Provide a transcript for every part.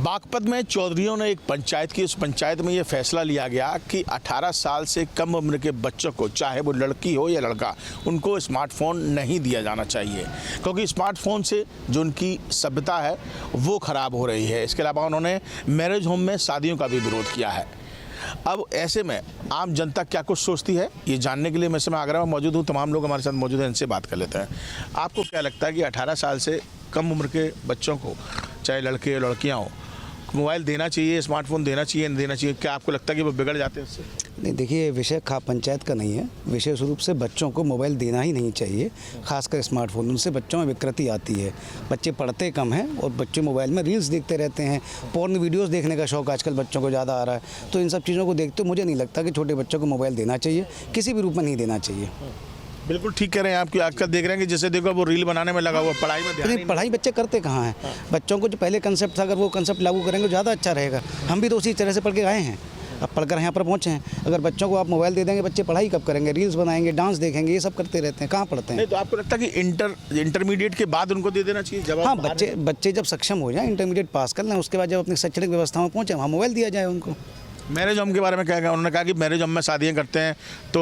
बागपत में चौधरियों ने एक पंचायत की, उस पंचायत में ये फैसला लिया गया कि 18 साल से कम उम्र के बच्चों को, चाहे वो लड़की हो या लड़का, उनको स्मार्टफोन नहीं दिया जाना चाहिए, क्योंकि स्मार्टफोन से जो उनकी सभ्यता है वो ख़राब हो रही है। इसके अलावा उन्होंने मैरिज होम में शादियों का भी विरोध किया है। अब ऐसे में आम जनता क्या कुछ सोचती है, ये जानने के लिए मैं समय आगरा में मौजूद हूँ। तमाम लोग हमारे साथ मौजूद हैं, इनसे बात कर लेते हैं। आपको क्या लगता है कि 18 साल से कम उम्र के बच्चों को, चाहे लड़के या लड़कियाँ हों, मोबाइल देना चाहिए, स्मार्टफोन देना चाहिए, नहीं देना चाहिए? क्या आपको लगता है कि वो बिगड़ जाते हैं उससे? नहीं, देखिए, विषय पंचायत का नहीं है। विशेष रूप से बच्चों को मोबाइल देना ही नहीं चाहिए, खासकर स्मार्टफोन। उनसे बच्चों में विकृति आती है। बच्चे पढ़ते कम हैं और बच्चे मोबाइल में रील्स देखते रहते हैं। पोर्न वीडियोस देखने का शौक आजकल बच्चों को ज़्यादा आ रहा है। तो इन सब चीज़ों को देखते मुझे नहीं लगता कि छोटे बच्चों को मोबाइल देना चाहिए, किसी भी रूप में नहीं देना चाहिए। बिल्कुल ठीक कह रहे हैं आप कि आजकल देख रहे हैं कि जैसे देखो वो रील बनाने में लगा हुआ, पढ़ाई में ध्यान नहीं। पढ़ाई बच्चे करते कहाँ हैं? बच्चों को जो पहले कंसेप्ट था, अगर वो कंसेप्ट लागू करेंगे तो ज़्यादा अच्छा रहेगा। हम भी तो उसी तरह से पढ़ के आए हैं, अब पढ़कर यहाँ पर पहुँचे हैं। अगर बच्चों को आप मोबाइल दे देंगे, बच्चे पढ़ाई कब करेंगे? रील्स बनाएंगे, डांस देखेंगे, ये सब करते रहते हैं, कहाँ पढ़ते हैं? नहीं, तो आपको लगता है कि इंटरमीडिएट के बाद उनको दे देना चाहिए? जब हाँ, बच्चे जब सक्षम हो जाएं, इंटरमीडिएट पास कर लें, उसके बाद जब अपनी शैक्षणिक व्यवस्था में पहुँचे, वहाँ मोबाइल दिया जाए उनको। मैरिज होम के बारे में क्या कहा? उन्होंने कहा कि मैरिज होम में शादियां करते हैं तो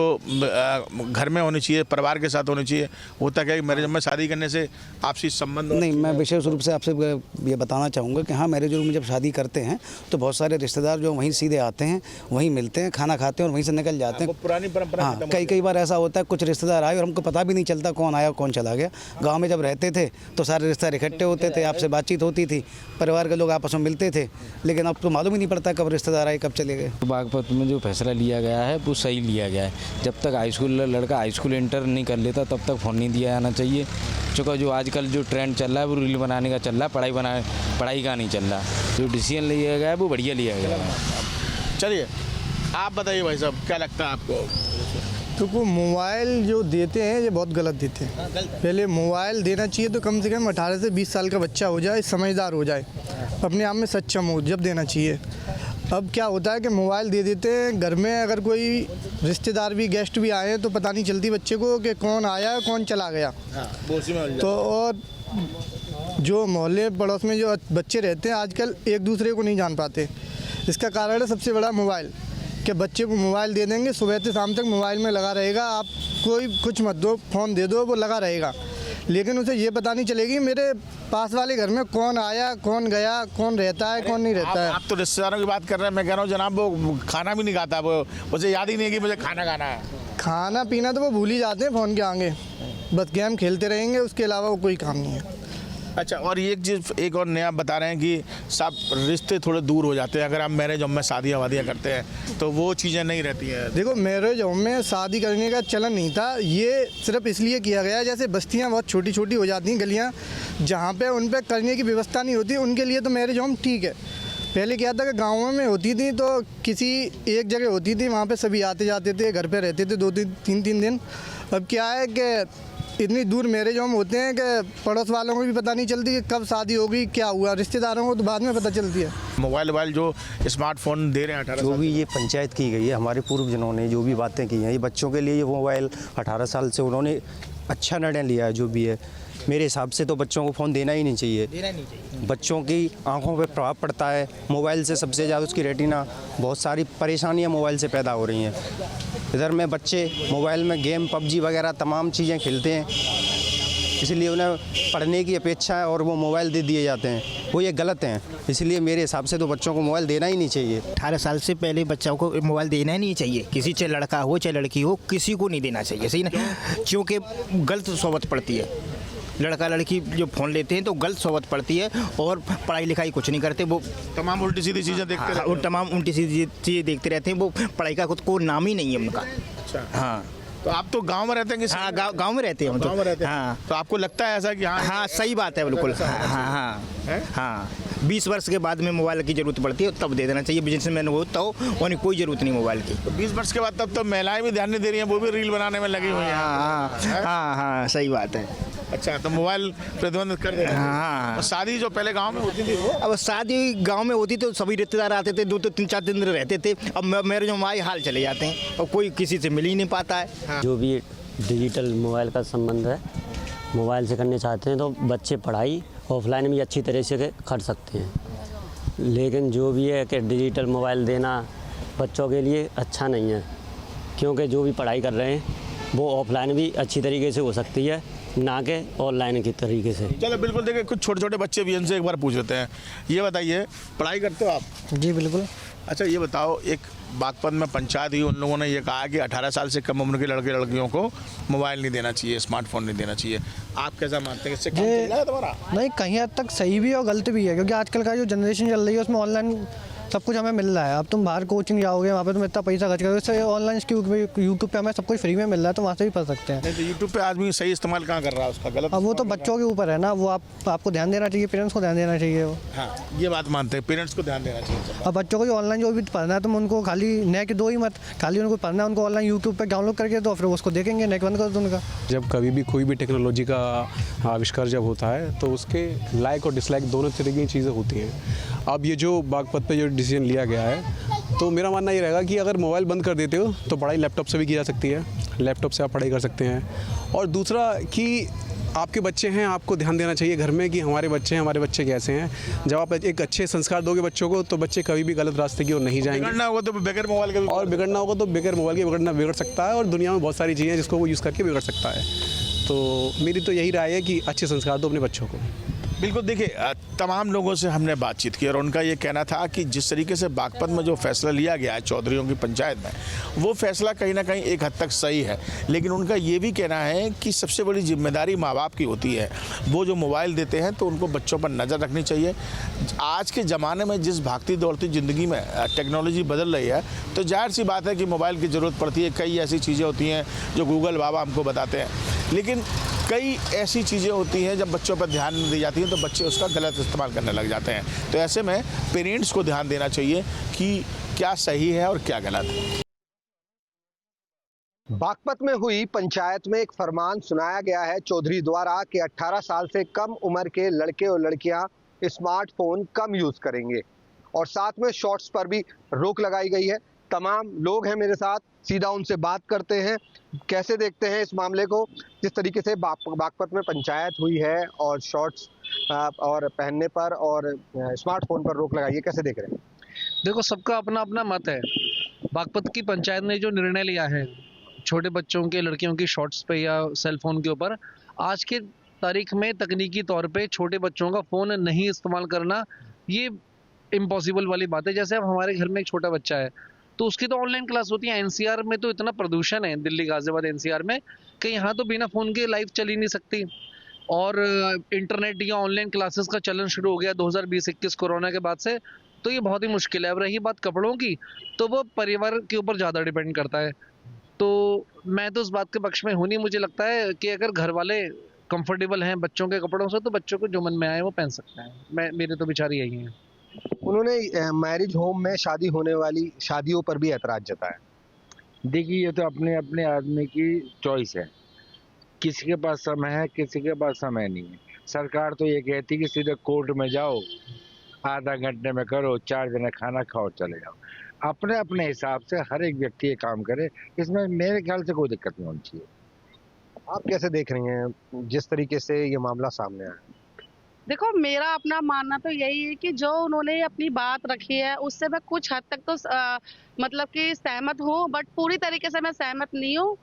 घर में होनी चाहिए, परिवार के साथ होनी चाहिए। होता क्या है कि मैरिज होम में शादी करने से आपसी संबंध नहीं, मैं विशेष रूप से आपसे ये बताना चाहूँगा कि हाँ, मैरिज होम में जब शादी करते हैं तो बहुत सारे रिश्तेदार जो वहीं सीधे आते हैं, वहीं मिलते हैं, खाना खाते हैं और वहीं से निकल जाते हैं। पुरानी परंपरा। हाँ, कई बार ऐसा होता है, कुछ रिश्तेदार आए और हमको पता भी नहीं चलता कौन आया कौन चला गया। गाँव में जब रहते थे तो सारे रिश्तेदार इकट्ठे होते थे, आपसे बातचीत होती थी, परिवार के लोग आपस में मिलते थे। लेकिन अब तो मालूम ही नहीं पड़ता कब रिश्तेदार आए, कब चले गए। बागपत में जो फैसला लिया गया है वो सही लिया गया है। जब तक लड़का हाई स्कूल इंटर नहीं कर लेता तब तक फ़ोन नहीं दिया जाना चाहिए। क्योंकि जो आजकल जो ट्रेंड चल रहा है वो रील बनाने का चल रहा है, पढ़ाई का नहीं चल रहा। जो डिसीजन लिया गया है वो बढ़िया लिया गया है। चलिए, आप बताइए भाई साहब, क्या लगता है आपको? तो मोबाइल जो देते हैं ये बहुत गलत देते हैं। पहले मोबाइल देना चाहिए तो कम से कम 18 से 20 साल का बच्चा हो जाए, समझदार हो जाए, अपने आप में सक्षम हो, जब देना चाहिए। अब क्या होता है कि मोबाइल दे देते हैं, घर में अगर कोई रिश्तेदार भी, गेस्ट भी आए तो पता नहीं चलती बच्चे को कि कौन आया कौन चला गया। तो और जो मोहल्ले पड़ोस में जो बच्चे रहते हैं आजकल एक दूसरे को नहीं जान पाते। इसका कारण है सबसे बड़ा मोबाइल, कि बच्चे को मोबाइल दे देंगे, सुबह से शाम तक मोबाइल में लगा रहेगा। आप कोई कुछ मत दो, फ़ोन दे दो, वो लगा रहेगा, लेकिन उसे ये पता नहीं चलेगी मेरे पास वाले घर में कौन आया कौन गया, कौन रहता है कौन नहीं रहता है। आप तो रिश्तेदारों की बात कर रहे हैं, मैं कह रहा हूँ जनाब वो खाना भी नहीं खाता, वो उसे याद ही नहीं है कि मुझे खाना खाना है। खाना पीना तो वो भूल ही जाते हैं फ़ोन के आगे, बस गेम खेलते रहेंगे, उसके अलावा वो कोई काम नहीं है। अच्छा, और ये एक चीज़ एक और नया बता रहे हैं कि सब रिश्ते थोड़े दूर हो जाते हैं अगर आप मैरिज होम में शादियाँ वादियाँ करते हैं, तो वो चीज़ें नहीं रहती हैं। देखो, मैरिज होम में शादी करने का चलन नहीं था, ये सिर्फ इसलिए किया गया, जैसे बस्तियाँ बहुत छोटी छोटी हो जाती हैं, गलियाँ जहाँ पे उन पर करने की व्यवस्था नहीं होती, उनके लिए तो मैरिज होम ठीक है। पहले क्या था कि गाँवों में होती थी तो किसी एक जगह होती थी, वहाँ पे सभी आते जाते थे, घर पे रहते थे 2-3 दिन। अब क्या है कि इतनी दूर मैरिज होम होते हैं कि पड़ोस वालों को भी पता नहीं चलती कि कब शादी होगी, क्या हुआ। रिश्तेदारों को तो बाद में पता चलती है। मोबाइल जो स्मार्टफोन दे रहे हैं 18 जो भी ये पंचायत की गई है, हमारे पूर्वजनों ने जो भी बातें की हैं, ये बच्चों के लिए ये मोबाइल 18 साल से उन्होंने अच्छा निर्णय लिया है। जो भी है, मेरे हिसाब से तो बच्चों को फ़ोन देना ही नहीं चाहिए। बच्चों की आंखों पे प्रभाव पड़ता है मोबाइल से, सबसे ज़्यादा उसकी रेटिना, बहुत सारी परेशानियां मोबाइल से पैदा हो रही हैं। इधर में बच्चे मोबाइल में गेम, पबजी वगैरह तमाम चीज़ें खेलते हैं, इसलिए उन्हें पढ़ने की अपेक्षा है और वो मोबाइल दे दिए जाते हैं, वो ये गलत हैं। इसलिए मेरे हिसाब से तो बच्चों को मोबाइल देना ही नहीं चाहिए। 18 साल से पहले बच्चों को मोबाइल देना ही नहीं चाहिए, किसी, चाहे लड़का हो चाहे लड़की हो, किसी को नहीं देना चाहिए, सही ना? क्योंकि गलत सोबत पड़ती है। लड़का लड़की जो फ़ोन लेते हैं तो गलत सोबत पड़ती है और पढ़ाई लिखाई कुछ नहीं करते, वो तमाम उल्टी सीधी चीज़ें देखते रहते हैं। और तमाम उल्टी सीधी चीज़ें देखते रहते हैं, वो पढ़ाई का खुद को नाम ही नहीं है उनका। अच्छा, हाँ। तो आप तो गांव में रहते हैं कि? हाँ, गाँव में रहते हैं हम तो। गांव में रहते हैं। हाँ, तो आपको लगता है ऐसा कि हाँ, सही बात है, बिल्कुल। हाँ, 20 वर्ष के बाद में मोबाइल की ज़रूरत पड़ती है, तब दे देना चाहिए। बिजनेसमैन हो तो उन्हें कोई ज़रूरत नहीं मोबाइल की। तो 20 वर्ष के बाद तब तो महिलाएं भी ध्यान नहीं दे रही हैं, वो भी रील बनाने में लगी हुई हैं। हाँ, सही बात है। अच्छा, तो मोबाइल प्रतिबंधित कर दे रहे हैं। हाँ। और शादी जो पहले गांव में होती थी वो? अब शादी गांव में होती तो सभी रिश्तेदार आते थे, 2-3-4 दिन रहते थे। अब मैरिज में आए हाल चले जाते हैं और कोई किसी से मिल ही नहीं पाता है। हाँ। जो भी डिजिटल मोबाइल का संबंध है, मोबाइल से करने चाहते हैं तो बच्चे पढ़ाई ऑफलाइन भी अच्छी तरह से कर सकते हैं। लेकिन जो भी है कि डिजिटल मोबाइल देना बच्चों के लिए अच्छा नहीं है, क्योंकि जो भी पढ़ाई कर रहे हैं वो ऑफलाइन भी अच्छी तरीके से हो सकती है, ना कि ऑनलाइन की तरीके से। चलो बिल्कुल, देखिए कुछ छोटे छोटे बच्चे भी इनसे एक बार पूछ लेते हैं। ये बताइए, पढ़ाई करते हो आप? जी बिल्कुल। अच्छा ये बताओ, एक बागपत में पंचायत हुई, उन लोगों ने ये कहा कि 18 साल से कम उम्र के लड़के लड़कियों को मोबाइल नहीं देना चाहिए, स्मार्टफोन नहीं देना चाहिए। आप कैसा मानते हैं, इससे काम चल रहा है तुम्हारा? नहीं, कहीं हद तक सही भी है और गलत भी है, क्योंकि आजकल का जो जनरेशन चल रही है उसमें ऑनलाइन सब कुछ हमें मिल रहा है। अब तुम बाहर कोचिंग जाओगे, वहाँ पे तुम इतना पैसा खर्च करोगे, उससे ऑनलाइन यूट्यूब पे हमें सब कुछ फ्री में मिल रहा है, तो वहाँ से भी पढ़ सकते हैं। नहीं तो यूट्यूब पे आदमी सही इस्तेमाल कहाँ कर रहा है उसका, गलत? अब वो तो बच्चों के ऊपर है ना, वो आपको ध्यान देना चाहिए, पेरेंट्स को ध्यान देना चाहिए। वो हाँ, ये बात मानते हैं, पेरेंट्स को ध्यान देना चाहिए। अब बच्चों को जो ऑनलाइन जो भी पढ़ना है, तुम उनको खाली नेक दो ही मत, खाली उनको पढ़ना है, उनको ऑनलाइन यूट्यूब पे डाउनलोड करके तो फिर उसको देखेंगे, नेक बंद कर दो उनका। जब कभी भी कोई भी टेक्नोलॉजी का आविष्कार जब होता है तो उसके लाइक और डिसलाइक दोनों तरह की चीज़ें होती हैं। अब ये जो बागपत पे जो डिसीजन लिया गया है, तो मेरा मानना ये रहेगा कि अगर मोबाइल बंद कर देते हो तो पढ़ाई लैपटॉप से भी की जा सकती है, लैपटॉप से आप पढ़ाई कर सकते हैं। और दूसरा कि आपके बच्चे हैं, आपको ध्यान देना चाहिए घर में कि हमारे बच्चे हैं, हमारे बच्चे कैसे हैं। जब आप एक अच्छे संस्कार दोगे बच्चों को तो बच्चे कभी भी गलत रास्ते की ओर नहीं जाएंगे। बिगड़ना होगा तो बगैर मोबाइल के भी, और बिगड़ना होगा तो बगैर मोबाइल के बिगड़ सकता है, और दुनिया में बहुत सारी चीज़ें जिसको वो यूज़ करके बिगड़ सकता है। तो मेरी तो यही राय है कि अच्छे संस्कार दो अपने बच्चों को। बिल्कुल। देखिए, तमाम लोगों से हमने बातचीत की और उनका ये कहना था कि जिस तरीके से बागपत में जो फैसला लिया गया है चौधरियों की पंचायत में, वो फैसला कहीं ना कहीं एक हद तक सही है। लेकिन उनका ये भी कहना है कि सबसे बड़ी जिम्मेदारी माँ बाप की होती है। वो जो मोबाइल देते हैं तो उनको बच्चों पर नज़र रखनी चाहिए। आज के ज़माने में जिस भागती दौड़ती ज़िंदगी में टेक्नोलॉजी बदल रही है, तो जाहिर सी बात है कि मोबाइल की ज़रूरत पड़ती है। कई ऐसी चीज़ें होती हैं जो गूगल बाबा हमको बताते हैं, लेकिन कई ऐसी चीज़ें होती हैं जब बच्चों पर ध्यान नहीं दी जाती हैं तो बच्चे उसका गलत इस्तेमाल करने लग जाते हैं। तो ऐसे में पेरेंट्स को ध्यान देना चाहिए कि क्या सही है और क्या गलत है। बागपत में हुई पंचायत में एक फरमान सुनाया गया है चौधरी द्वारा कि 18 साल से कम उम्र के लड़के और लड़कियां स्मार्टफोन कम यूज़ करेंगे, और साथ में शॉर्ट्स पर भी रोक लगाई गई है। तमाम लोग हैं मेरे साथ, सीधा उनसे बात करते हैं, कैसे देखते हैं इस मामले को। जिस तरीके से बागपत में पंचायत हुई है और शॉर्ट्स और पहनने पर और स्मार्टफोन पर रोक लगाई है, कैसे देख रहे हैं? देखो, सबका अपना अपना मत है। बागपत की पंचायत ने जो निर्णय लिया है छोटे बच्चों के, लड़कियों की शॉर्ट्स पे या सेल फोन के ऊपर, आज के तारीख में तकनीकी तौर पे छोटे बच्चों का फ़ोन नहीं इस्तेमाल करना ये इम्पॉसिबल वाली बात है। जैसे अब हमारे घर में एक छोटा बच्चा है तो उसकी तो ऑनलाइन क्लास होती है। एनसीआर में तो इतना प्रदूषण है, दिल्ली गाजियाबाद एनसीआर में, कि यहाँ तो बिना फ़ोन के लाइफ चल ही नहीं सकती। और इंटरनेट या ऑनलाइन क्लासेस का चलन शुरू हो गया 2020-21 कोरोना के बाद से, तो ये बहुत ही मुश्किल है। अब रही बात कपड़ों की, तो वो परिवार के ऊपर ज़्यादा डिपेंड करता है। तो मैं तो उस बात के पक्ष में हूँ नहीं। मुझे लगता है कि अगर घर वाले कंफर्टेबल हैं बच्चों के कपड़ों से तो बच्चों को जो मन में आए वो पहन सकते हैं। मेरे तो विचार यही हैं। उन्होंने मैरिज होम में शादी होने वाली शादियों पर भी ऐतराज जताया। देखिए, ये तो अपने अपने आदमी की चॉइस है। किसी के पास समय है, किसी के पास समय नहीं है। सरकार तो ये कहती है कि सीधे कोर्ट में जाओ, आधा घंटे में करो, 4 दिन खाना खाओ, चले जाओ। अपने अपने हिसाब से हर एक व्यक्ति ये काम करे, इसमें मेरे ख्याल से कोई दिक्कत नहीं होनी चाहिए। आप कैसे देख रही हैं जिस तरीके से ये मामला सामने आया? देखो, मेरा अपना मानना तो यही है कि जो उन्होंने अपनी बात रखी है उससे मैं कुछ हद तक तो मतलब कि सहमत हूँ, बट पूरी तरीके से मैं सहमत नहीं हूँ।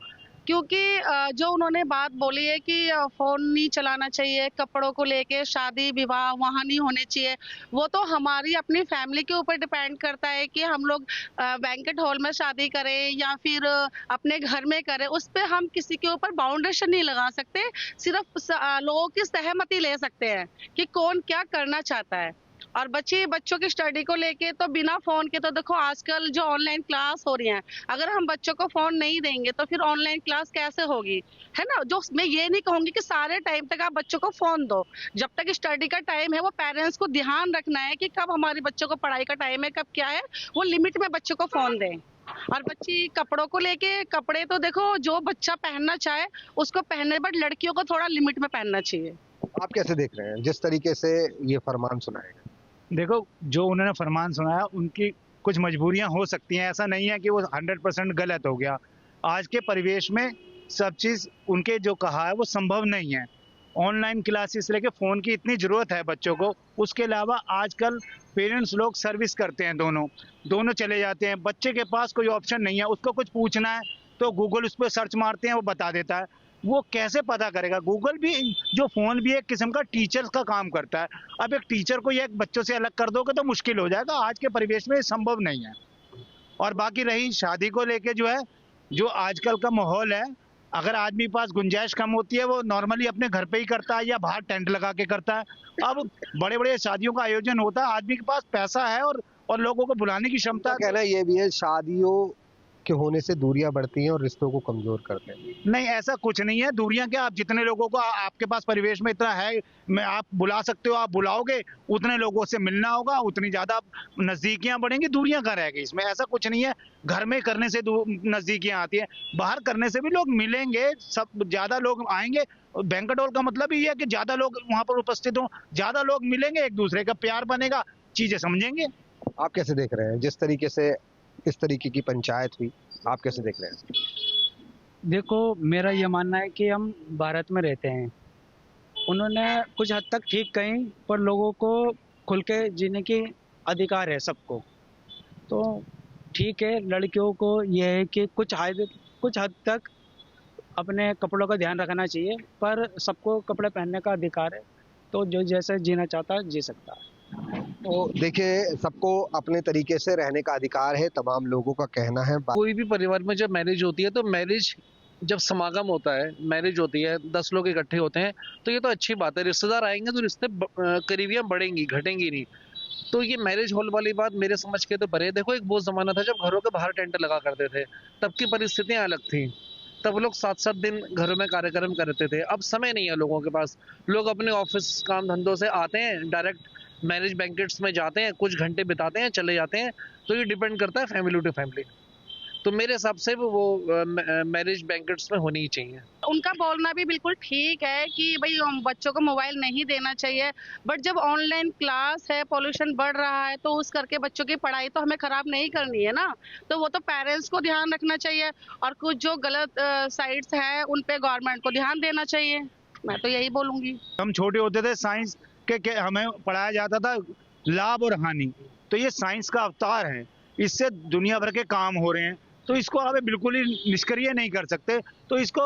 क्योंकि जो उन्होंने बात बोली है कि फ़ोन नहीं चलाना चाहिए, कपड़ों को लेके शादी विवाह वहाँ नहीं होने चाहिए, वो तो हमारी अपनी फैमिली के ऊपर डिपेंड करता है कि हम लोग बैंकेट हॉल में शादी करें या फिर अपने घर में करें। उस पर हम किसी के ऊपर बाउंडेशन नहीं लगा सकते, सिर्फ लोगों की सहमति ले सकते हैं कि कौन क्या करना चाहता है। और बच्चों की स्टडी को लेके तो बिना फ़ोन के, तो देखो आजकल जो ऑनलाइन क्लास हो रही हैं, अगर हम बच्चों को फ़ोन नहीं देंगे तो फिर ऑनलाइन क्लास कैसे होगी, है ना। जो मैं ये नहीं कहूँगी कि सारे टाइम तक आप बच्चों को फ़ोन दो। जब तक स्टडी का टाइम है वो पेरेंट्स को ध्यान रखना है कि कब हमारे बच्चों को पढ़ाई का टाइम है, कब क्या है, वो लिमिट में बच्चों को फ़ोन दें। और बच्ची कपड़ों को लेके, कपड़े तो देखो जो बच्चा पहनना चाहे उसको पहनने, बट लड़कियों को थोड़ा लिमिट में पहनना चाहिए। आप कैसे देख रहे हैं जिस तरीके से ये फरमान सुनाएगा? देखो, जो उन्होंने फरमान सुनाया उनकी कुछ मजबूरियां हो सकती हैं। ऐसा नहीं है कि वो 100% गलत हो गया। आज के परिवेश में सब चीज़ उनके जो कहा है वो संभव नहीं है। ऑनलाइन क्लासेस लेके फ़ोन की इतनी ज़रूरत है बच्चों को। उसके अलावा आजकल पेरेंट्स लोग सर्विस करते हैं, दोनों चले जाते हैं। बच्चे के पास कोई ऑप्शन नहीं है, उसको कुछ पूछना है तो गूगल उस पर सर्च मारते हैं, वो बता देता है। वो कैसे पता करेगा? गूगल भी, जो फ़ोन भी एक किस्म का टीचर्स का काम करता है। अब एक टीचर को एक बच्चों से अलग कर दोगे तो मुश्किल हो जाएगा। आज के परिवेश में ये संभव नहीं है। और बाकी रही शादी को लेके, जो है, जो आजकल का माहौल है, अगर आदमी के पास गुंजाइश कम होती है, वो नॉर्मली अपने घर पे ही करता है या बाहर टेंट लगा के करता है। अब बड़े बड़े शादियों का आयोजन होता है, आदमी के पास पैसा है और लोगों को बुलाने की क्षमता है। कहना ये भी है, शादियों के होने से दूरियां बढ़ती हैं और रिश्तों को कमजोर करते हैं। नहीं, ऐसा कुछ नहीं है। दूरियां क्या, आप जितने लोगों को आपके पास परिवेश में इतना है, आप बुला सकते हो, आप बुलाओगे, उतने लोगों से मिलना होगा, उतनी ज्यादा नजदीकियां बढ़ेंगी। दूरियां कहाँ रह गई इसमें? ऐसा कुछ नहीं है। घर में करने से नजदीकियां आती है, बाहर करने से भी लोग मिलेंगे, सब ज्यादा लोग आएंगे। बैंक्वेट हॉल का मतलब ही है कि ज्यादा लोग वहां पर उपस्थित हों, ज्यादा लोग मिलेंगे, एक दूसरे का प्यार बनेगा, चीजें समझेंगे। आप कैसे देख रहे हैं जिस तरीके से इस तरीके की पंचायत हुई, आप कैसे देख रहे हैं? देखो, मेरा ये मानना है कि हम भारत में रहते हैं। उन्होंने कुछ हद तक ठीक कहीं, पर लोगों को खुल के जीने की अधिकार है सबको। तो ठीक है, लड़कियों को यह है कि कुछ हद तक अपने कपड़ों का ध्यान रखना चाहिए, पर सबको कपड़े पहनने का अधिकार है। तो जो जैसे जीना चाहता है जी सकता है। तो देखिए, सबको अपने तरीके से रहने का अधिकार है, तमाम लोगों का कहना है। कोई भी परिवार में जब मैरिज होती है, तो मैरिज जब समागम होता है, मैरिज होती है, 10 लोग इकट्ठे होते हैं, तो ये तो अच्छी बात है। रिश्तेदार आएंगे तो रिश्ते करीबियां बढ़ेंगी, घटेंगी नहीं। तो ये मैरिज हॉल वाली बात मेरे समझ के तो परे। देखो, एक वो जमाना था जब घरों के बाहर टेंट लगा करते थे, तब की परिस्थितियां अलग थी। तब लोग 7-7 दिन घरों में कार्यक्रम करते थे। अब समय नहीं है लोगों के पास। लोग अपने ऑफिस काम धंधों से आते हैं, डायरेक्ट मैरिज बैंकेट्स में जाते हैं, कुछ घंटे बिताते हैं, चले जाते हैं। तो ये डिपेंड करता है फैमिली टू फैमिली। तो मेरे हिसाब से वो मैरिज बैंकेट्स में होनी ही चाहिए। उनका बोलना भी बिल्कुल ठीक है कि भाई बच्चों को मोबाइल नहीं देना चाहिए, बट जब ऑनलाइन क्लास है, पॉल्यूशन बढ़ रहा है, तो उस करके बच्चों की पढ़ाई तो हमें खराब नहीं करनी है ना। तो वो तो पेरेंट्स को ध्यान रखना चाहिए, और कुछ जो गलत साइट्स हैं उन पे गवर्नमेंट को ध्यान देना चाहिए। मैं तो यही बोलूंगी। हम छोटे होते थे, साइंस के हमें पढ़ाया जाता था लाभ और हानि। तो ये साइंस का अवतार है, इससे दुनिया भर के काम हो रहे हैं। तो इसको हमें बिल्कुल ही निष्क्रिय नहीं कर सकते। तो इसको,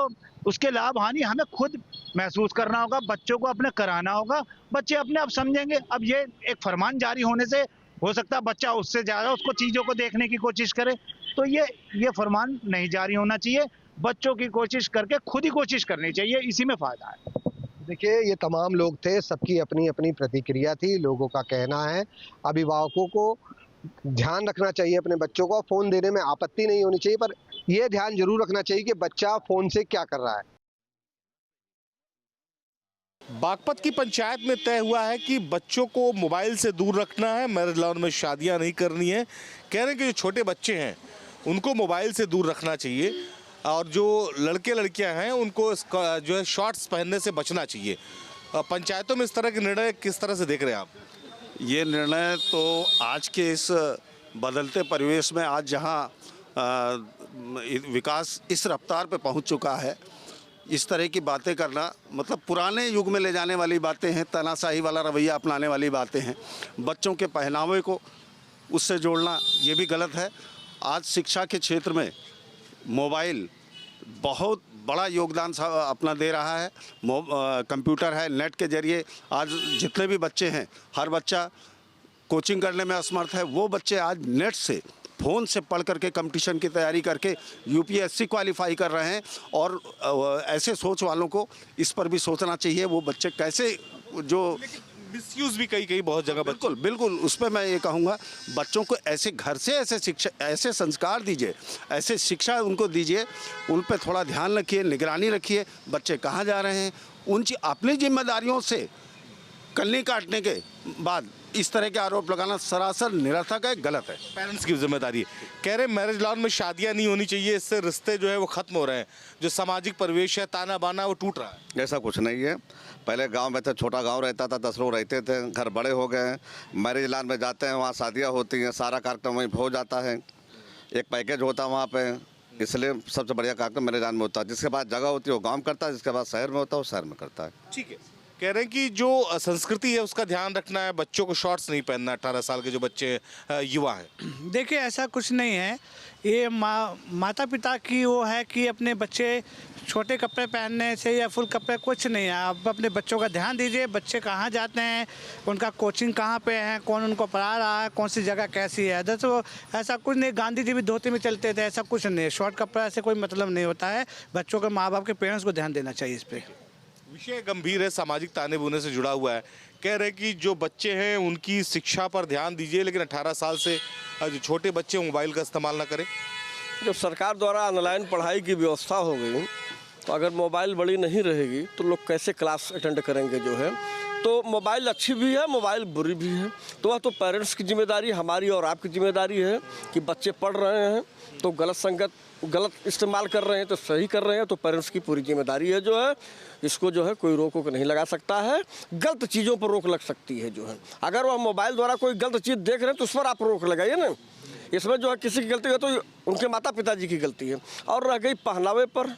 उसके लाभ हानि हमें खुद महसूस करना होगा, बच्चों को अपने कराना होगा। बच्चे अपने आप समझेंगे। अब ये एक फरमान जारी होने से हो सकता है बच्चा उससे ज़्यादा उसको चीज़ों को देखने की कोशिश करे। तो ये फरमान नहीं जारी होना चाहिए। बच्चों की कोशिश करके खुद ही कोशिश करनी चाहिए, इसी में फ़ायदा है। देखिए, ये तमाम लोग थे, सबकी अपनी अपनी प्रतिक्रिया थी। लोगों का कहना है अभिभावकों को ध्यान रखना चाहिए अपने बच्चों को। फ़ोन देने में आपत्ति नहीं होनी चाहिए, पर यह ध्यान जरूर रखना चाहिए कि बच्चा फ़ोन से क्या कर रहा है। बागपत की पंचायत में तय हुआ है कि बच्चों को मोबाइल से दूर रखना है, मैरिज लॉन में शादियां नहीं करनी है। कह रहे हैं कि जो छोटे बच्चे हैं उनको मोबाइल से दूर रखना चाहिए, और जो लड़के लड़कियां हैं उनको जो है शॉर्ट्स पहनने से बचना चाहिए। पंचायतों में इस तरह के निर्णय किस तरह से देख रहे हैं आप? ये निर्णय तो आज के इस बदलते परिवेश में, आज जहां विकास इस रफ्तार पे पहुंच चुका है, इस तरह की बातें करना मतलब पुराने युग में ले जाने वाली बातें हैं, तानाशाही वाला रवैया अपनाने वाली बातें हैं। बच्चों के पहनावे को उससे जोड़ना ये भी गलत है। आज शिक्षा के क्षेत्र में मोबाइल बहुत बड़ा योगदान अपना दे रहा है। कंप्यूटर है, नेट के जरिए आज जितने भी बच्चे हैं, हर बच्चा कोचिंग करने में असमर्थ है। वो बच्चे आज नेट से, फ़ोन से पढ़ करके कंपटीशन की तैयारी करके यूपीएससी क्वालिफाई कर रहे हैं। और ऐसे सोच वालों को इस पर भी सोचना चाहिए, वो बच्चे कैसे, जो मिसयूज़ भी कई बहुत जगह। बिल्कुल उस पर मैं ये कहूँगा, बच्चों को ऐसे घर से ऐसे शिक्षा, ऐसे संस्कार दीजिए, ऐसे शिक्षा उनको दीजिए, उन पर थोड़ा ध्यान रखिए, निगरानी रखिए। बच्चे कहाँ जा रहे हैं, अपनी जिम्मेदारियों से कन्नी काटने के बाद इस तरह के आरोप लगाना सरासर निरर्थक है, गलत है। पेरेंट्स की जिम्मेदारी है। कह रहे मैरिज लॉन में शादियां नहीं होनी चाहिए, इससे रिश्ते जो है वो खत्म हो रहे हैं, जो सामाजिक परिवेश है, ताना बाना, वो टूट रहा है। ऐसा कुछ नहीं है। पहले गांव में तो छोटा गांव रहता था, 10 लोग रहते थे, घर बड़े हो गए हैं, मैरिज लॉन में जाते हैं, वहाँ शादियाँ होती हैं, सारा कार्यक्रम वहीं हो जाता है, एक पैकेज होता है वहाँ पे, इसलिए सबसे बढ़िया काम तो मेरे जान में होता है। जिसके पास जगह होती है वो गाँव में करता है, जिसके पास शहर में होता है वो शहर में करता है। ठीक है, कह रहे हैं कि जो संस्कृति है उसका ध्यान रखना है, बच्चों को शॉर्ट्स नहीं पहनना। 18 साल के जो बच्चे युवा हैं, देखिए ऐसा कुछ नहीं है, ये माता पिता की वो है कि अपने बच्चे छोटे कपड़े पहनने से या फुल कपड़े कुछ नहीं है। आप अपने बच्चों का ध्यान दीजिए, बच्चे कहाँ जाते हैं, उनका कोचिंग कहाँ पे है, कौन उनको पढ़ा रहा है, कौन सी जगह कैसी है। तो ऐसा कुछ नहीं, गांधी जी भी धोती में चलते थे, ऐसा कुछ नहीं है। शॉर्ट कपड़ा से कोई मतलब नहीं होता है। बच्चों के माँ बाप के पेरेंट्स को ध्यान देना चाहिए इस पर। विषय गंभीर है, सामाजिक ताने बुने से जुड़ा हुआ है। कह रहे हैं कि जो बच्चे हैं उनकी शिक्षा पर ध्यान दीजिए, लेकिन 18 साल से जो छोटे बच्चे मोबाइल का इस्तेमाल ना करें। जब सरकार द्वारा ऑनलाइन पढ़ाई की व्यवस्था हो गई तो अगर मोबाइल बड़ी नहीं रहेगी तो लोग कैसे क्लास अटेंड करेंगे जो है। तो मोबाइल अच्छी भी है, मोबाइल बुरी भी है। तो वह तो पेरेंट्स की जिम्मेदारी, हमारी और आपकी जिम्मेदारी है कि बच्चे पढ़ रहे हैं तो गलत इस्तेमाल कर रहे हैं तो सही कर रहे हैं, तो पेरेंट्स की पूरी जिम्मेदारी है जो है। इसको जो है कोई रोक नहीं लगा सकता है। गलत चीज़ों पर रोक लग सकती है जो है। अगर वह मोबाइल द्वारा कोई गलत चीज़ देख रहे हैं तो उस पर आप रोक लगाइए ना। इसमें जो है किसी की गलती है तो उनके माता पिताजी की गलती है। और रह गई पहनावे पर,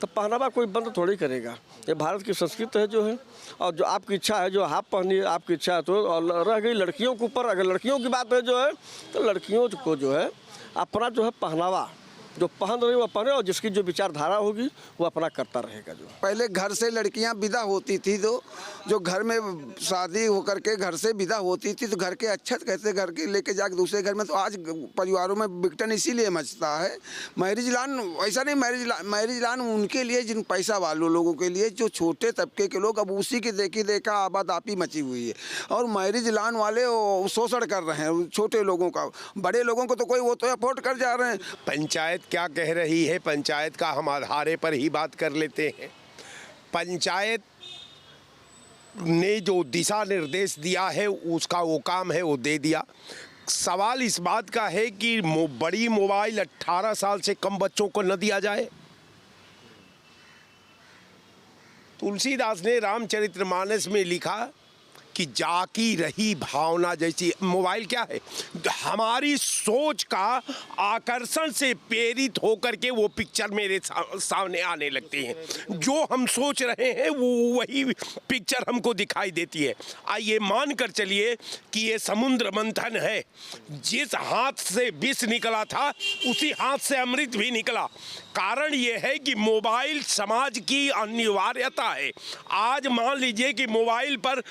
तो पहनावा कोई बंद थोड़ी करेगा, ये भारत की संस्कृति है जो है। और जो आपकी इच्छा है जो हाफ पहनिए, आपकी इच्छा है तो। और रह गई लड़कियों के ऊपर, अगर लड़कियों की बात है जो है तो लड़कियों को जो है अपना जो है पहनावा जो पहन रही वो पहने, और जिसकी जो विचारधारा होगी वो अपना करता रहेगा। जो पहले घर से लड़कियां विदा होती थी तो जो घर में शादी होकर के घर से विदा होती थी तो घर के अच्छत कैसे घर के लेके जाके दूसरे घर में, तो आज परिवारों में विघटन इसीलिए मचता है। मैरिज लान ऐसा नहीं, मैरिज लान उनके लिए जिन पैसा वालों लोगों के लिए, जो छोटे तबके के लोग अब उसी की देखा आबादापी मची हुई है। और मैरिज लान वाले शोषण कर रहे हैं छोटे लोगों का, बड़े लोगों को तो कोई वो तो अफोर्ड कर जा रहे हैं। पंचायत क्या कह रही है, पंचायत का हम आधारे पर ही बात कर लेते हैं। पंचायत ने जो दिशा निर्देश दिया है उसका वो काम है वो दे दिया। सवाल इस बात का है कि बड़ी मोबाइल 18 साल से कम बच्चों को न दिया जाए। तुलसीदास ने रामचरितमानस में लिखा कि जाकी रही भावना जैसी। मोबाइल क्या है, हमारी सोच का आकर्षण से प्रेरित होकर के वो पिक्चर मेरे सामने आने लगती हैं। जो हम सोच रहे हैं वो वही पिक्चर हमको दिखाई देती है। आइए मान कर चलिए कि ये समुद्र मंथन है, जिस हाथ से विष निकला था उसी हाथ से अमृत भी निकला। कारण ये है कि मोबाइल समाज की अनिवार्यता है। आज मान लीजिए कि मोबाइल पर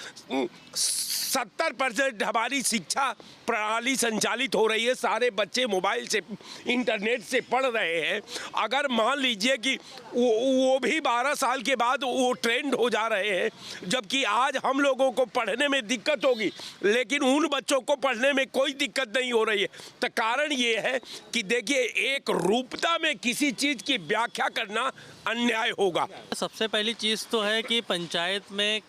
70% हमारी शिक्षा प्रणाली संचालित हो रही है। सारे बच्चे मोबाइल से, इंटरनेट से पढ़ रहे हैं। अगर मान लीजिए कि वो भी 12 साल के बाद वो ट्रेंड हो जा रहे हैं, जबकि आज हम लोगों को पढ़ने में दिक्कत होगी लेकिन उन बच्चों को पढ़ने में कोई दिक्कत नहीं हो रही है। तो कारण ये है कि देखिए, एक रूपता में किसी चीज़ की व्याख्या करना अन्याय होगा। सबसे पहली चीज़ तो है कि पंचायत में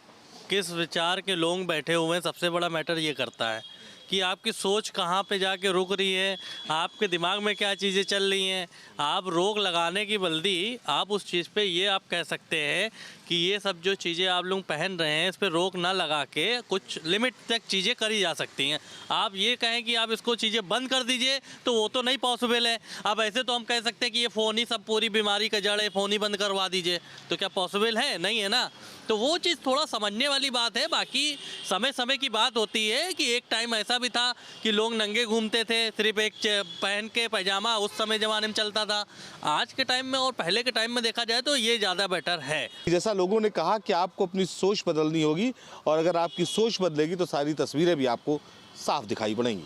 किस विचार के लोग बैठे हुए हैं, सबसे बड़ा मैटर ये करता है कि आपकी सोच कहाँ पे जाके रुक रही है, आपके दिमाग में क्या चीज़ें चल रही हैं। आप रोक लगाने की बल्दी आप उस चीज़ पे ये आप कह सकते हैं कि ये सब जो चीज़ें आप लोग पहन रहे हैं इस पर रोक ना लगा के कुछ लिमिट तक चीज़ें करी जा सकती हैं। आप ये कहें कि आप इसको चीज़ें बंद कर दीजिए तो वो तो नहीं पॉसिबल है। अब ऐसे तो हम कह सकते हैं कि ये फ़ोन ही सब पूरी बीमारी का जड़ है, फ़ोन ही बंद करवा दीजिए, तो क्या पॉसिबल है? नहीं है ना। तो वो चीज़ थोड़ा समझने वाली बात है। बाकी समय समय की बात होती है कि एक टाइम ऐसा भी था कि लोग नंगे घूमते थे, सिर्फ एक पहन के पैजामा, उस समय ज़माने में चलता था। आज के टाइम में और पहले के टाइम में देखा जाए तो ये ज़्यादा बेटर है। जैसा लोगों ने कहा कि आपको अपनी सोच बदलनी होगी, और अगर आपकी सोच बदलेगी तो सारी तस्वीरें भी आपको साफ दिखाई पड़ेंगी।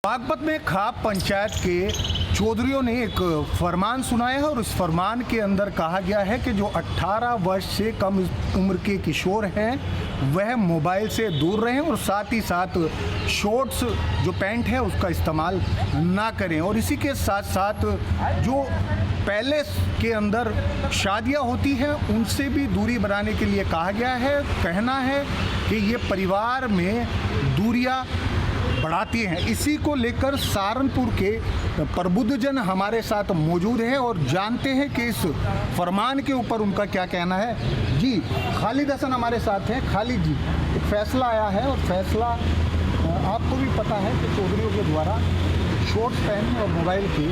बागपत में खाप पंचायत के चौधरियों ने एक फरमान सुनाया है और उस फरमान के अंदर कहा गया है कि जो 18 वर्ष से कम उम्र के किशोर हैं वह मोबाइल से दूर रहें और साथ ही साथ शॉर्ट्स जो पैंट है उसका इस्तेमाल ना करें। और इसी के साथ साथ जो पैलेस के अंदर शादियां होती हैं उनसे भी दूरी बनाने के लिए कहा गया है। कहना है कि ये परिवार में दूरियां बढ़ाती हैं। इसी को लेकर सहारनपुर के प्रबुद्धजन हमारे साथ मौजूद हैं और जानते हैं कि इस फरमान के ऊपर उनका क्या कहना है। जी, खालिद हसन हमारे साथ हैं। खालिद जी, एक फैसला आया है और फैसला आपको भी पता है कि चौधरियों के द्वारा शॉर्ट्स पहनने और मोबाइल की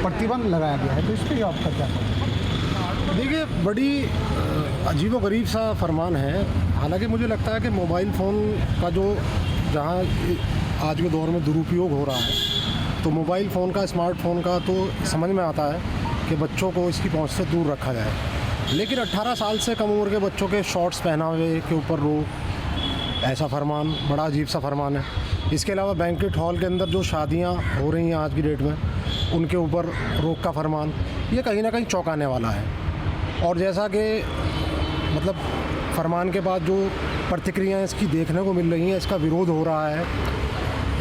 प्रतिबंध लगाया गया है, तो इस पर आपका क्या कहना है? देखिए, बड़ी अजीबोगरीब सा फरमान है। हालांकि मुझे लगता है कि मोबाइल फ़ोन का जो जहाँ आज के दौर में दुरुपयोग हो रहा है, तो मोबाइल फ़ोन का, स्मार्टफोन का तो समझ में आता है कि बच्चों को इसकी पहुंच से दूर रखा जाए। लेकिन 18 साल से कम उम्र के बच्चों के शॉर्ट्स पहनावे के ऊपर रोक, ऐसा फरमान बड़ा अजीब सा फरमान है। इसके अलावा बैंक्वेट हॉल के अंदर जो शादियां हो रही हैं आज की डेट में, उनके ऊपर रोक का फरमान, ये कहीं ना कहीं चौंकाने वाला है। और जैसा कि मतलब फरमान के बाद जो प्रतिक्रियाएं इसकी देखने को मिल रही हैं, इसका विरोध हो रहा है,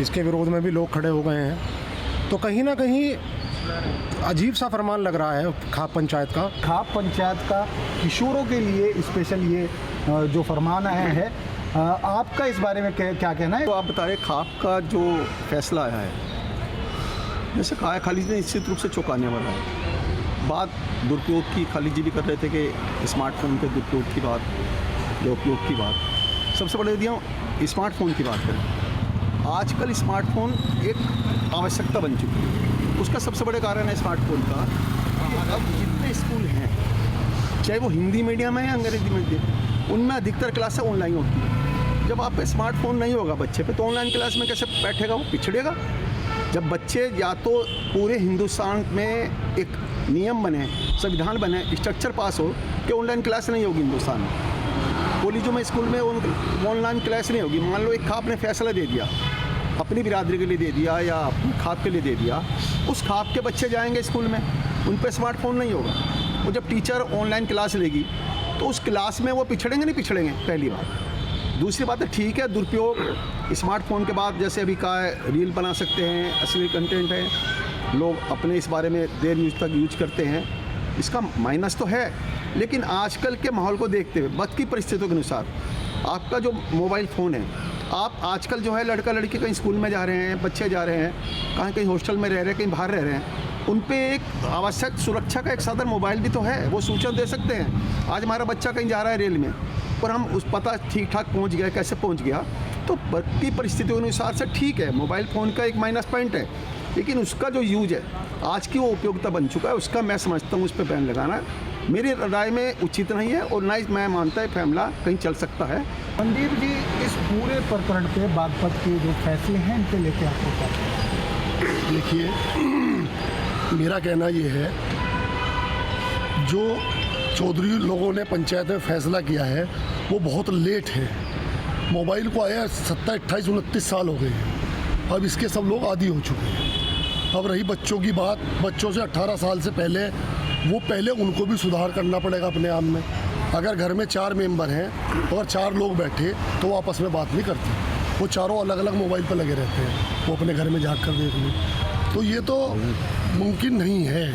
इसके विरोध में भी लोग खड़े हो गए हैं, तो कहीं ना कहीं अजीब सा फरमान लग रहा है खाप पंचायत का। खाप पंचायत का किशोरों के लिए स्पेशल ये जो फरमान आया है, आपका इस बारे में क्या कहना है? तो आप बता रहे खाप का जो फैसला आया है, जैसे कहा है, खालिद ने निश्चित रूप से चौंकाने वाला है। बात दुरुपयोग की खालिद जी भी कर रहे थे कि स्मार्टफोन के दुरुपयोग की बात या उपयोग की बात। सबसे बड़े दिया स्मार्टफोन की बात करें, आजकल स्मार्टफोन एक आवश्यकता बन चुकी है। उसका सबसे बड़े कारण है स्मार्टफोन का, अब जितने स्कूल हैं, चाहे वो हिंदी मीडियम है या अंग्रेजी मीडियम, उनमें अधिकतर क्लासें ऑनलाइन होती हैं। जब आप पे स्मार्टफोन नहीं होगा बच्चे पे, तो ऑनलाइन क्लास में कैसे बैठेगा, वो पिछड़ेगा। जब बच्चे, या तो पूरे हिंदुस्तान में एक नियम बने, संविधान बने, स्ट्रक्चर पास हो कि ऑनलाइन क्लास नहीं होगी हिंदुस्तान में, कॉलेजों में, स्कूल में ऑनलाइन क्लास नहीं होगी। मान लो एक खाप ने फैसला दे दिया, अपनी बिरादरी के लिए दे दिया या अपनी खाप के लिए दे दिया, उस खाप के बच्चे जाएंगे स्कूल में, उन पे स्मार्टफोन नहीं होगा। और जब टीचर ऑनलाइन क्लास लेगी तो उस क्लास में वो पिछड़ेंगे नहीं पिछड़ेंगे, पहली बात। दूसरी बात है, ठीक है, दुरुपयोग स्मार्टफोन के बाद, जैसे अभी कहा है, रील बना सकते हैं, असली कंटेंट है, लोग अपने इस बारे में देर यूज तक यूज करते हैं, इसका माइनस तो है। लेकिन आजकल के माहौल को देखते हुए, वक्त की परिस्थितियों के अनुसार, आपका जो मोबाइल फ़ोन है, आप आजकल जो है लड़का लड़की कहीं स्कूल में जा रहे हैं, बच्चे जा रहे हैं, कहीं हॉस्टल में रह रहे हैं, कहीं बाहर रह रहे हैं, उन पे एक आवश्यक सुरक्षा का एक साधन मोबाइल भी तो है, वो सूचना दे सकते हैं। आज हमारा बच्चा कहीं जा रहा है रेल में, और हम उस पता ठीक ठाक पहुंच गया, कैसे पहुंच गया, तो वक्त की परिस्थितियों के अनुसार से ठीक है, मोबाइल फ़ोन का एक माइनस पॉइंट है, लेकिन उसका जो यूज है, आज की वो उपयोगिता बन चुका है, उसका मैं समझता हूँ उस पर बैन लगाना मेरी राय में उचित नहीं है, और ना ही मैं मानता है फैसला कहीं चल सकता है। मनदीप जी, इस पूरे प्रकरण पे बागपत के जो फैसले हैं, इन पे लेके आपको क्या? देखिए, मेरा कहना ये है, जो चौधरी लोगों ने पंचायत में फैसला किया है वो बहुत लेट है। मोबाइल को आया 27, 28, 29 साल हो गए हैं, अब इसके सब लोग आदी हो चुके हैं। अब रही बच्चों की बात, बच्चों से 18 साल से पहले, वो पहले उनको भी सुधार करना पड़ेगा अपने आप में। अगर घर में 4 मेंबर हैं और 4 लोग बैठे तो वो आपस में बात नहीं करते, वो चारों अलग अलग मोबाइल पर लगे रहते हैं, वो अपने घर में जाकर कर देख लें, तो ये तो मुमकिन नहीं है।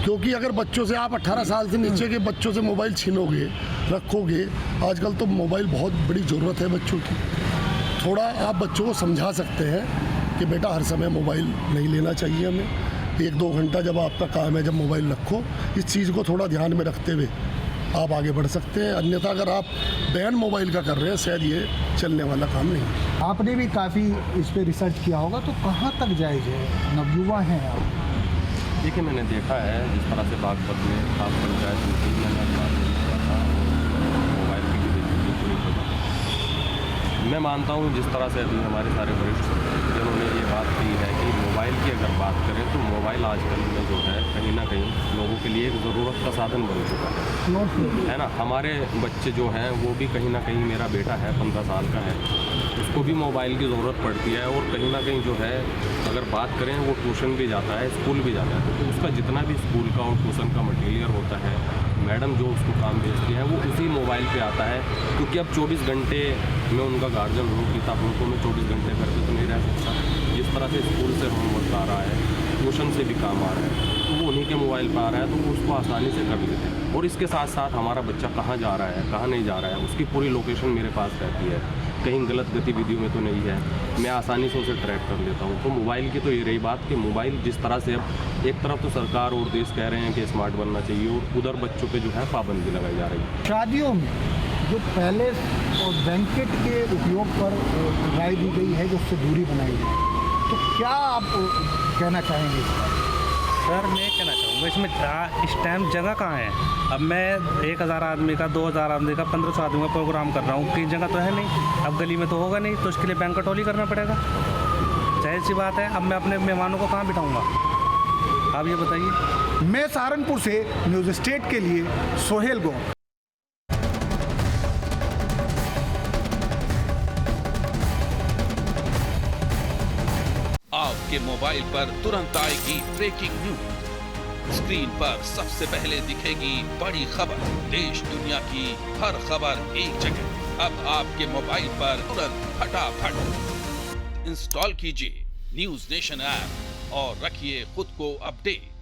क्योंकि अगर बच्चों से आप 18 साल से नीचे के बच्चों से मोबाइल छीनोगे, रखोगे, आजकल तो मोबाइल बहुत बड़ी ज़रूरत है बच्चों की। थोड़ा आप बच्चों को समझा सकते हैं कि बेटा हर समय मोबाइल नहीं लेना चाहिए हमें, 1-2 घंटा जब आपका काम है जब मोबाइल रखो, इस चीज़ को थोड़ा ध्यान में रखते हुए आप आगे बढ़ सकते हैं। अन्यथा अगर आप बैन मोबाइल का कर रहे हैं, शायद ये चलने वाला काम नहीं है। आपने भी काफ़ी इस पर रिसर्च किया होगा, तो कहाँ तक जायज़ है? नवयुवा हैं आप। देखिए, मैंने देखा है जिस तरह से बागपत में खाप पंचायत में मोबाइल की पूरी जगह, मैं मानता हूँ जिस तरह से अभी हमारे सारे वरिष्ठ जिन्होंने ये बात की है कि मोबाइल की अगर बात करें तो मोबाइल आजकल में जो है कहीं ना कहीं लोगों के लिए एक ज़रूरत का साधन बन चुका है ना। हमारे बच्चे जो हैं वो भी कहीं ना कहीं, मेरा बेटा है 15 साल का है, उसको भी मोबाइल की ज़रूरत पड़ती है, और कहीं ना कहीं जो है अगर बात करें वो ट्यूशन भी जाता है, स्कूल भी जाता है, तो उसका जितना भी स्कूल का और ट्यूशन का मटेरियल होता है, मैडम जो उसको काम भेजती है वो उसी मोबाइल पे आता है। क्योंकि अब 24 घंटे मैं उनका गार्जियन हूँ, किताब को मैं 24 घंटे घर पे तो नहीं रह सकता। जिस तरह से स्कूल से होमवर्क आ रहा है, ट्यूशन से भी काम आ रहा है, तो वो उन्हीं के मोबाइल पर आ रहा है, तो वो उसको आसानी से कर लेते हैं। और इसके साथ साथ हमारा बच्चा कहाँ जा रहा है, कहाँ नहीं जा रहा है, उसकी पूरी लोकेशन मेरे पास रहती है, कहीं गलत गतिविधियों में तो नहीं है, मैं आसानी से उसे ट्रैक कर लेता हूँ। तो मोबाइल की तो ये रही बात कि मोबाइल जिस तरह से अब एक तरफ तो सरकार और देश कह रहे हैं कि स्मार्ट बनना चाहिए, और उधर बच्चों पे जो है पाबंदी लगाई जा रही है। शादियों में जो पैलेस और बैंकेट के उपयोग पर राय दी गई है कि उससे दूरी बनाई जाए, तो क्या आप कहना चाहेंगे? सर मैं कहना चाहूँगा इसमें इस टाइम जगह कहाँ है। अब मैं 1000 आदमी का, 2000 आदमी का, 1500 आदमी का प्रोग्राम कर रहा हूँ, कहीं जगह तो है नहीं। अब गली में तो होगा नहीं, तो उसके लिए बैंक्वेट हॉल ही करना पड़ेगा, जाहिर सी बात है। अब मैं अपने मेहमानों को कहाँ बिठाऊँगा, आप ये बताइए। मैं सहारनपुर से न्यूज़ स्टेट के लिए सोहेल गो। आपके मोबाइल पर तुरंत आएगी ब्रेकिंग न्यूज। स्क्रीन पर सबसे पहले दिखेगी बड़ी खबर। देश दुनिया की हर खबर एक जगह। अब आपके मोबाइल पर तुरंत फटाफट इंस्टॉल कीजिए न्यूज़ नेशन ऐप और रखिए खुद को अपडेट।